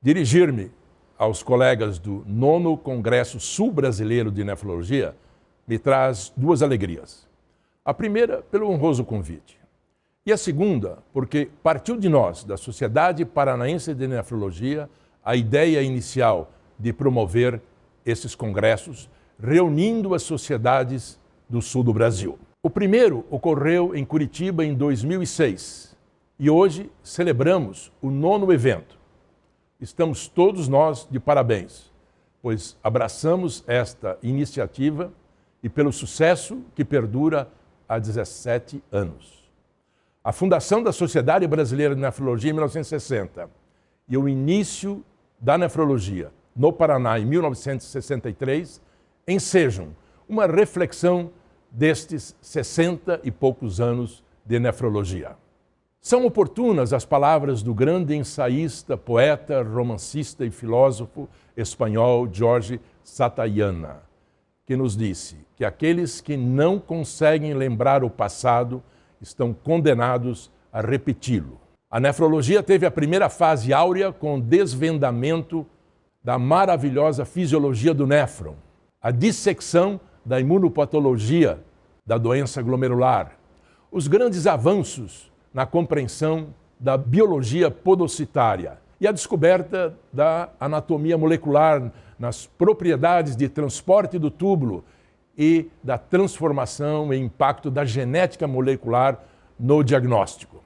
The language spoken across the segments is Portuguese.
Dirigir-me aos colegas do 9º Congresso Sul-Brasileiro de Nefrologia me traz duas alegrias. A primeira, pelo honroso convite. E a segunda, porque partiu de nós, da Sociedade Paranaense de Nefrologia, a ideia inicial de promover esses congressos, reunindo as sociedades do sul do Brasil. O primeiro ocorreu em Curitiba em 2006 e hoje celebramos o 9º evento. Estamos todos nós de parabéns, pois abraçamos esta iniciativa e pelo sucesso que perdura há 17 anos. A fundação da Sociedade Brasileira de Nefrologia em 1960 e o início da nefrologia no Paraná em 1963 ensejam uma reflexão destes 60 e poucos anos de nefrologia. São oportunas as palavras do grande ensaísta, poeta, romancista e filósofo espanhol Jorge Satayana, que nos disse que aqueles que não conseguem lembrar o passado estão condenados a repeti-lo. A nefrologia teve a primeira fase áurea com o desvendamento da maravilhosa fisiologia do néfron, a dissecção da imunopatologia da doença glomerular, os grandes avanços na compreensão da biologia podocitária e a descoberta da anatomia molecular nas propriedades de transporte do túbulo e da transformação e impacto da genética molecular no diagnóstico.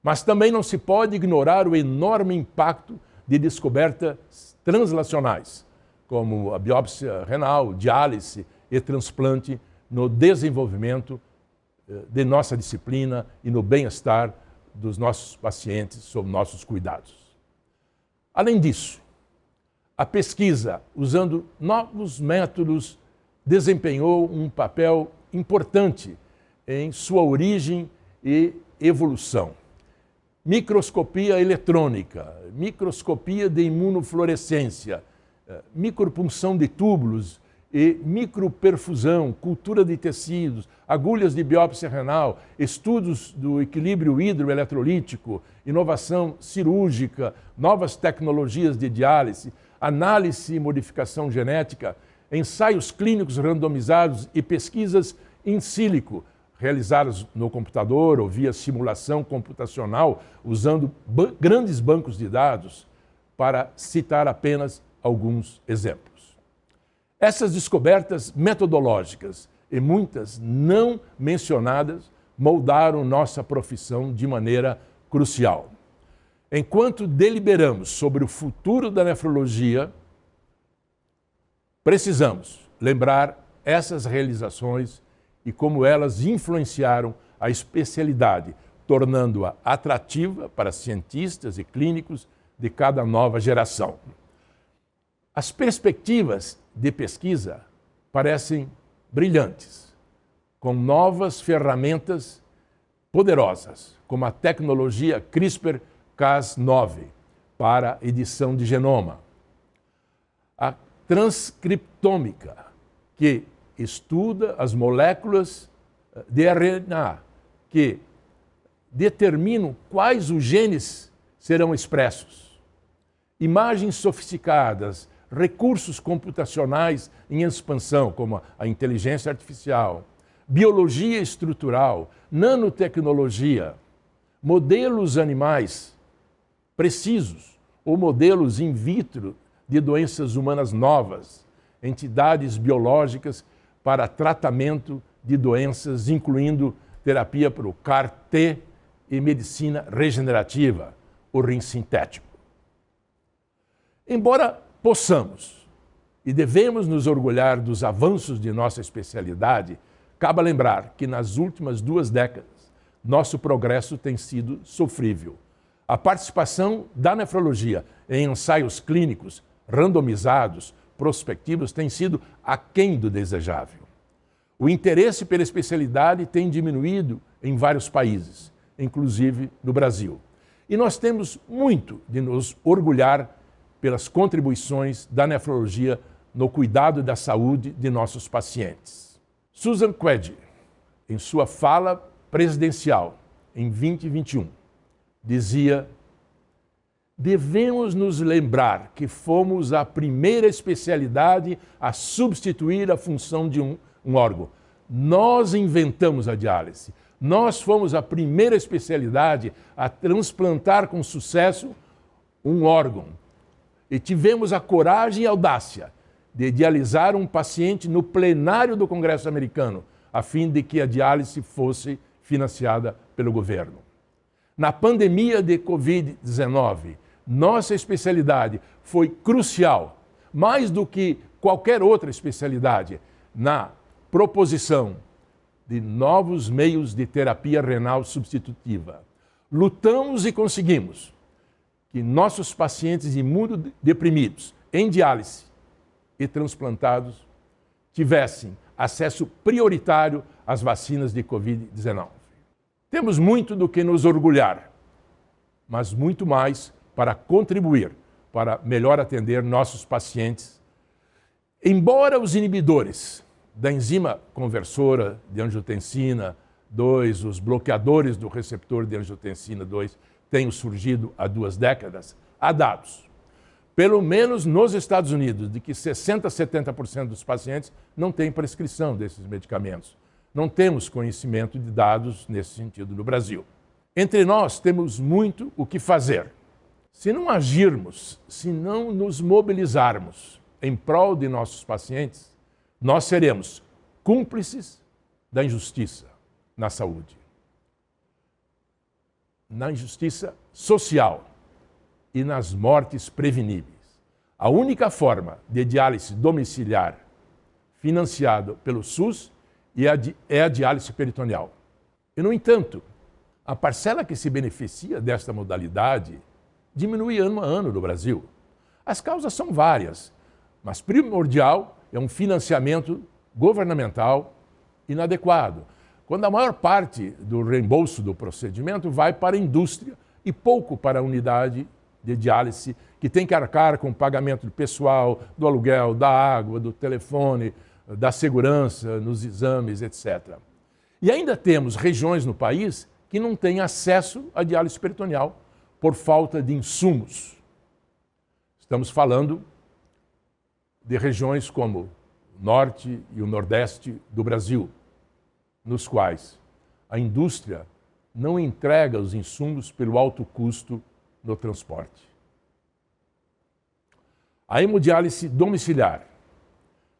Mas também não se pode ignorar o enorme impacto de descobertas translacionais, como a biópsia renal, diálise e transplante no desenvolvimento de nossa disciplina e no bem-estar dos nossos pacientes sob nossos cuidados. Além disso, a pesquisa, usando novos métodos, desempenhou um papel importante em sua origem e evolução. Microscopia eletrônica, microscopia de imunofluorescência, micropunção de túbulos e microperfusão, cultura de tecidos, agulhas de biópsia renal, estudos do equilíbrio hidroeletrolítico, inovação cirúrgica, novas tecnologias de diálise, análise e modificação genética, ensaios clínicos randomizados e pesquisas in silico, realizadas no computador ou via simulação computacional, usando grandes bancos de dados, para citar apenas alguns exemplos. Essas descobertas metodológicas e muitas não mencionadas moldaram nossa profissão de maneira crucial. Enquanto deliberamos sobre o futuro da nefrologia, precisamos lembrar essas realizações e como elas influenciaram a especialidade, tornando-a atrativa para cientistas e clínicos de cada nova geração. As perspectivas de pesquisa parecem brilhantes, com novas ferramentas poderosas, como a tecnologia CRISPR-Cas9 para edição de genoma, a transcriptômica, que estuda as moléculas de RNA, que determinam quais os genes serão expressos, imagens sofisticadas, recursos computacionais em expansão, como a inteligência artificial, biologia estrutural, nanotecnologia, modelos animais precisos ou modelos in vitro de doenças humanas novas, entidades biológicas para tratamento de doenças, incluindo terapia para o CAR-T e medicina regenerativa, o rim sintético. Embora possamos e devemos nos orgulhar dos avanços de nossa especialidade, cabe lembrar que nas últimas 2 décadas nosso progresso tem sido sofrível. A participação da nefrologia em ensaios clínicos randomizados, prospectivos, tem sido aquém do desejável. O interesse pela especialidade tem diminuído em vários países, inclusive no Brasil. E nós temos muito de nos orgulhar pelas contribuições da nefrologia no cuidado da saúde de nossos pacientes. Susan Queddy, em sua fala presidencial em 2021, dizia: devemos nos lembrar que fomos a primeira especialidade a substituir a função de um órgão. Nós inventamos a diálise. Nós fomos a primeira especialidade a transplantar com sucesso um órgão. E tivemos a coragem e a audácia de dialisar um paciente no plenário do Congresso americano, a fim de que a diálise fosse financiada pelo governo. Na pandemia de Covid-19, nossa especialidade foi crucial, mais do que qualquer outra especialidade, na proposição de novos meios de terapia renal substitutiva. Lutamos e conseguimos que nossos pacientes imunodeprimidos em diálise e transplantados tivessem acesso prioritário às vacinas de Covid-19. Temos muito do que nos orgulhar, mas muito mais para contribuir para melhor atender nossos pacientes. Embora os inibidores da enzima conversora de angiotensina 2, os bloqueadores do receptor de angiotensina 2, tenham surgido há 2 décadas, há dados, pelo menos nos Estados Unidos, de que 60% a 70% dos pacientes não têm prescrição desses medicamentos. Não temos conhecimento de dados nesse sentido no Brasil. Entre nós temos muito o que fazer. Se não agirmos, se não nos mobilizarmos em prol de nossos pacientes, nós seremos cúmplices da injustiça na saúde. Na injustiça social e nas mortes preveníveis. A única forma de diálise domiciliar financiada pelo SUS é a diálise peritoneal. E, no entanto, a parcela que se beneficia desta modalidade diminui ano a ano no Brasil. As causas são várias, mas primordial é um financiamento governamental inadequado, quando a maior parte do reembolso do procedimento vai para a indústria e pouco para a unidade de diálise, que tem que arcar com o pagamento do pessoal, do aluguel, da água, do telefone, da segurança, nos exames, etc. E ainda temos regiões no país que não têm acesso à diálise peritoneal por falta de insumos. Estamos falando de regiões como o norte e o nordeste do Brasil, nos quais a indústria não entrega os insumos pelo alto custo no transporte. A hemodiálise domiciliar,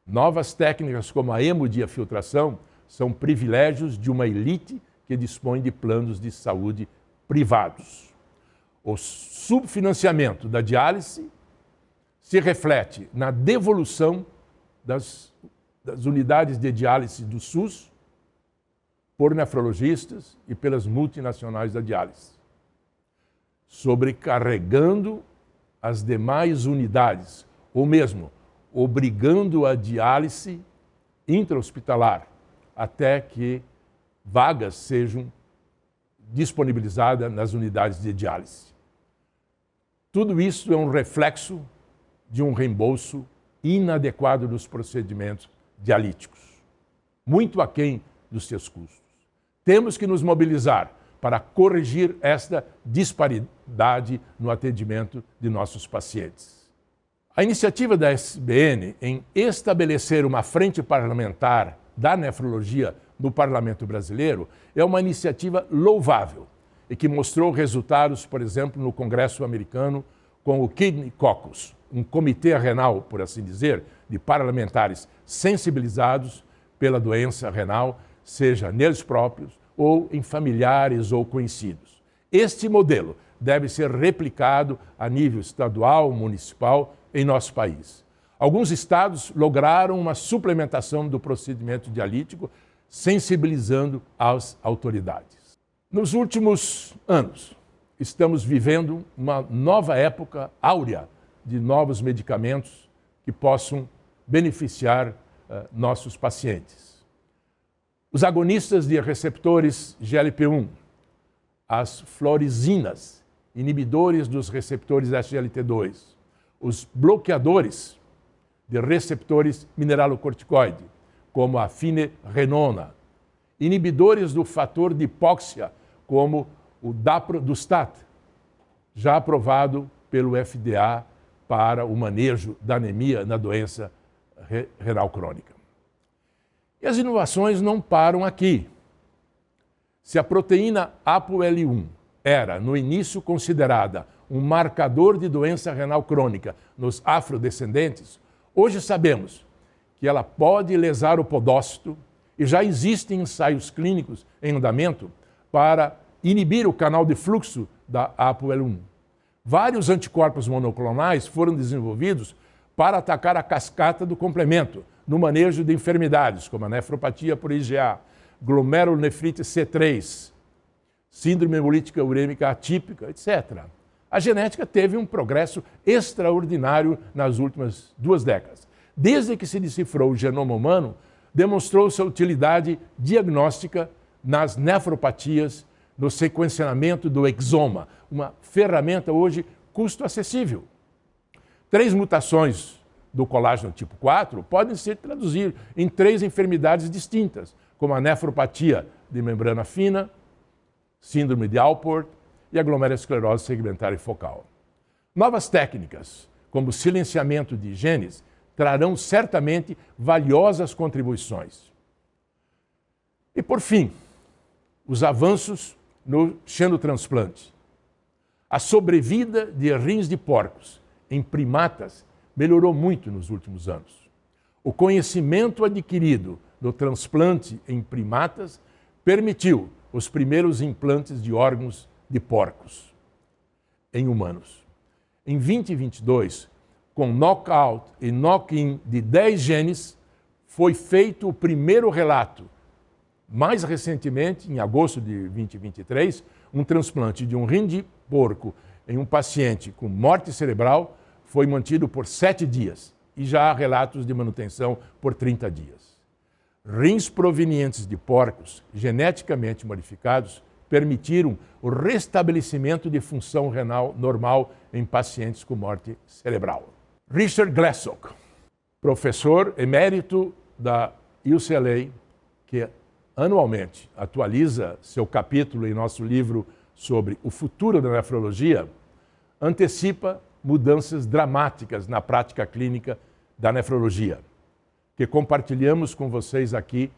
novas técnicas como a hemodiafiltração, são privilégios de uma elite que dispõe de planos de saúde privados. O subfinanciamento da diálise se reflete na devolução das unidades de diálise do SUS por nefrologistas e pelas multinacionais da diálise, sobrecarregando as demais unidades, ou mesmo obrigando a diálise intra-hospitalar até que vagas sejam disponibilizadas nas unidades de diálise. Tudo isso é um reflexo de um reembolso inadequado dos procedimentos dialíticos, muito aquém dos seus custos. Temos que nos mobilizar para corrigir esta disparidade no atendimento de nossos pacientes. A iniciativa da SBN em estabelecer uma frente parlamentar da nefrologia no Parlamento Brasileiro é uma iniciativa louvável e que mostrou resultados, por exemplo, no Congresso americano com o Kidney Caucus, um comitê renal, por assim dizer, de parlamentares sensibilizados pela doença renal, seja neles próprios ou em familiares ou conhecidos. Este modelo deve ser replicado a nível estadual, municipal, em nosso país. Alguns estados lograram uma suplementação do procedimento dialítico, sensibilizando as autoridades. Nos últimos anos, estamos vivendo uma nova época áurea de novos medicamentos que possam beneficiar nossos pacientes. Os agonistas de receptores GLP-1, as florizinas, inibidores dos receptores SGLT2, os bloqueadores de receptores mineralocorticoide, como a finerenona, inibidores do fator de hipóxia, como o daprodustat, já aprovado pelo FDA para o manejo da anemia na doença renal crônica. E as inovações não param aqui. Se a proteína ApoL1 era, no início, considerada um marcador de doença renal crônica nos afrodescendentes, hoje sabemos que ela pode lesar o podócito e já existem ensaios clínicos em andamento para inibir o canal de fluxo da ApoL1. Vários anticorpos monoclonais foram desenvolvidos para atacar a cascata do complemento no manejo de enfermidades como a nefropatia por IgA, glomerulonefrite C3, síndrome hemolítica urêmica atípica, etc. A genética teve um progresso extraordinário nas últimas 2 décadas. Desde que se decifrou o genoma humano, demonstrou sua utilidade diagnóstica nas nefropatias, no sequenciamento do exoma, uma ferramenta hoje custo acessível. 3 mutações do colágeno tipo 4 podem ser traduzidas em 3 enfermidades distintas, como a nefropatia de membrana fina, síndrome de Alport e a glomerulosclerose segmentar e focal. Novas técnicas, como o silenciamento de genes, trarão certamente valiosas contribuições. E, por fim, os avanços no xenotransplante. A sobrevida de rins de porcos em primatas melhorou muito nos últimos anos. O conhecimento adquirido no transplante em primatas permitiu os primeiros implantes de órgãos de porcos em humanos. Em 2022, com knockout e knock-in de 10 genes, foi feito o primeiro relato. Mais recentemente, em agosto de 2023, um transplante de um rim de porco em um paciente com morte cerebral foi mantido por 7 dias e já há relatos de manutenção por 30 dias. Rins provenientes de porcos geneticamente modificados permitiram o restabelecimento de função renal normal em pacientes com morte cerebral. Richard Glassock, professor emérito da UCLA, que anualmente atualiza seu capítulo em nosso livro sobre o futuro da nefrologia, antecipa mudanças dramáticas na prática clínica da nefrologia, que compartilhamos com vocês aqui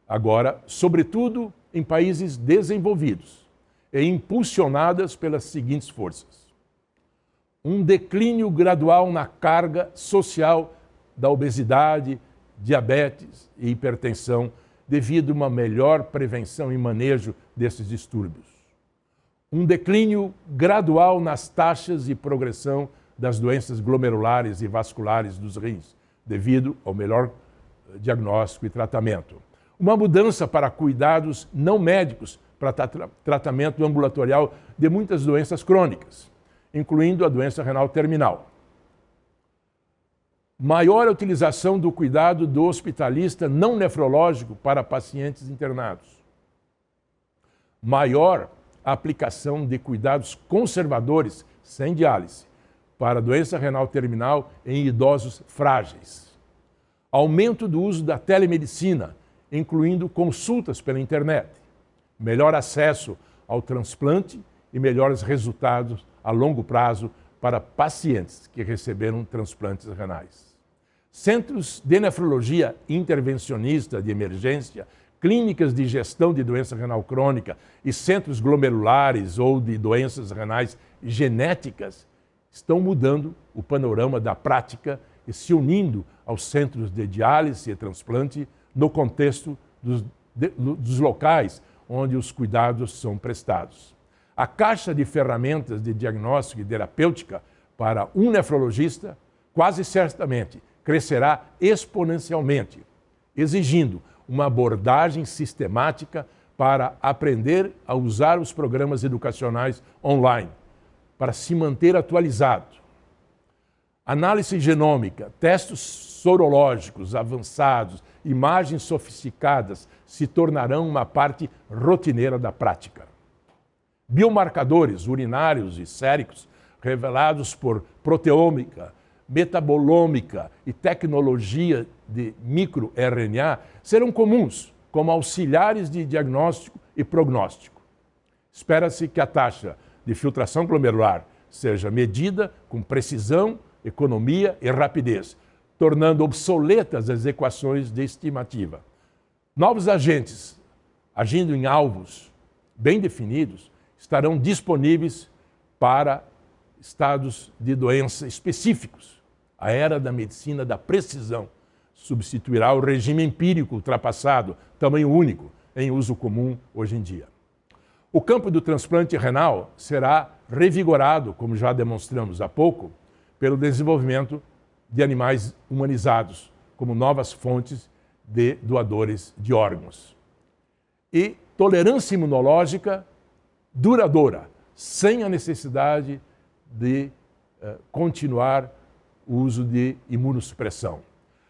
agora, sobretudo em países desenvolvidos e impulsionadas pelas seguintes forças. Um declínio gradual na carga social da obesidade, diabetes e hipertensão devido a uma melhor prevenção e manejo desses distúrbios. Um declínio gradual nas taxas e progressão das doenças glomerulares e vasculares dos rins, devido ao melhor diagnóstico e tratamento. Uma mudança para cuidados não médicos para tratamento ambulatorial de muitas doenças crônicas, incluindo a doença renal terminal. Maior utilização do cuidado do hospitalista não nefrológico para pacientes internados. Maior aplicação de cuidados conservadores sem diálise para a doença renal terminal em idosos frágeis. Aumento do uso da telemedicina, incluindo consultas pela internet. Melhor acesso ao transplante e melhores resultados a longo prazo para pacientes que receberam transplantes renais. Centros de nefrologia intervencionista de emergência, clínicas de gestão de doença renal crônica e centros glomerulares ou de doenças renais genéticas estão mudando o panorama da prática e se unindo aos centros de diálise e transplante no contexto dos locais onde os cuidados são prestados. A caixa de ferramentas de diagnóstico e terapêutica para um nefrologista quase certamente crescerá exponencialmente, exigindo uma abordagem sistemática para aprender a usar os programas educacionais online, para se manter atualizado. Análise genômica, testes sorológicos avançados, imagens sofisticadas se tornarão uma parte rotineira da prática. Biomarcadores urinários e séricos revelados por proteômica, metabolômica e tecnologia de microRNA serão comuns como auxiliares de diagnóstico e prognóstico. Espera-se que a taxa de filtração glomerular seja medida com precisão, economia e rapidez, tornando obsoletas as equações de estimativa. Novos agentes, agindo em alvos bem definidos, estarão disponíveis para estados de doença específicos. A era da medicina da precisão substituirá o regime empírico ultrapassado, tamanho único, em uso comum hoje em dia. O campo do transplante renal será revigorado, como já demonstramos há pouco, pelo desenvolvimento de animais humanizados, como novas fontes de doadores de órgãos. E tolerância imunológica duradoura, sem a necessidade de continuar o uso de imunossupressão.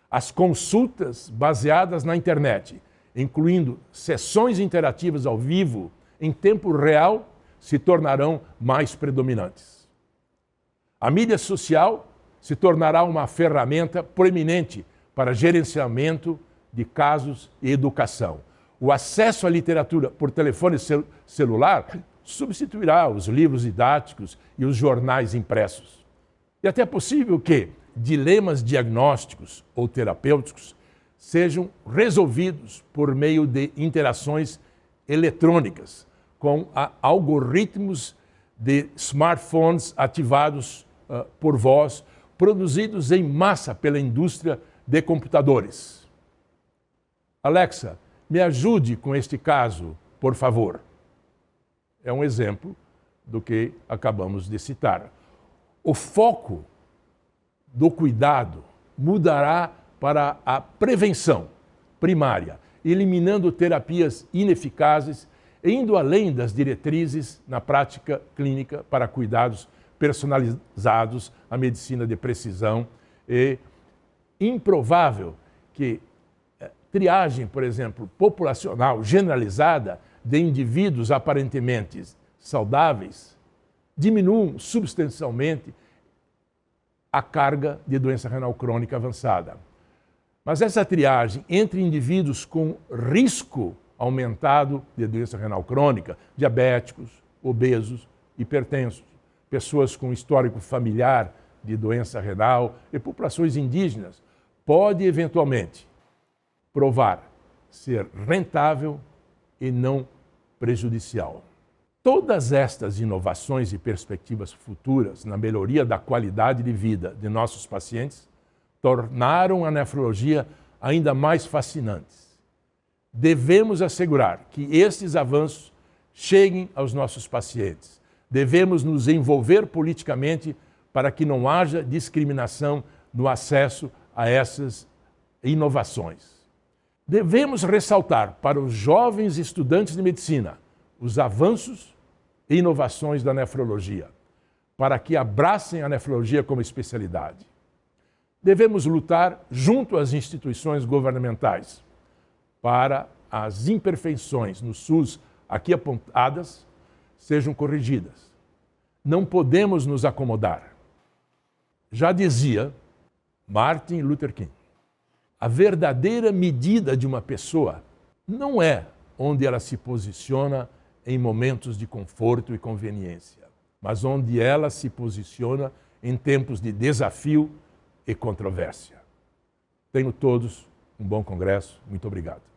As consultas baseadas na internet, incluindo sessões interativas ao vivo, em tempo real, se tornarão mais predominantes. A mídia social se tornará uma ferramenta proeminente para gerenciamento de casos e educação. O acesso à literatura por telefone celular substituirá os livros didáticos e os jornais impressos. E até é possível que dilemas diagnósticos ou terapêuticos sejam resolvidos por meio de interações eletrônicas com algoritmos de smartphones ativados por voz, produzidos em massa pela indústria de computadores. Alexa, me ajude com este caso, por favor. É um exemplo do que acabamos de citar. O foco do cuidado mudará para a prevenção primária, eliminando terapias ineficazes e indo além das diretrizes na prática clínica para cuidados personalizados, a medicina de precisão. É improvável que triagem, por exemplo, populacional generalizada de indivíduos aparentemente saudáveis diminuam substancialmente a carga de doença renal crônica avançada. Mas essa triagem entre indivíduos com risco aumentado de doença renal crônica, diabéticos, obesos, hipertensos, pessoas com histórico familiar de doença renal e populações indígenas, pode eventualmente provar ser rentável e não prejudicial. Todas estas inovações e perspectivas futuras na melhoria da qualidade de vida de nossos pacientes tornaram a nefrologia ainda mais fascinantes. Devemos assegurar que estes avanços cheguem aos nossos pacientes. Devemos nos envolver politicamente para que não haja discriminação no acesso a essas inovações. Devemos ressaltar para os jovens estudantes de medicina os avanços e inovações da nefrologia, para que abracem a nefrologia como especialidade. Devemos lutar junto às instituições governamentais para as imperfeições no SUS aqui apontadas sejam corrigidas. Não podemos nos acomodar. Já dizia Martin Luther King, a verdadeira medida de uma pessoa não é onde ela se posiciona em momentos de conforto e conveniência, mas onde ela se posiciona em tempos de desafio e controvérsia. Tenham todos um bom congresso. Muito obrigado.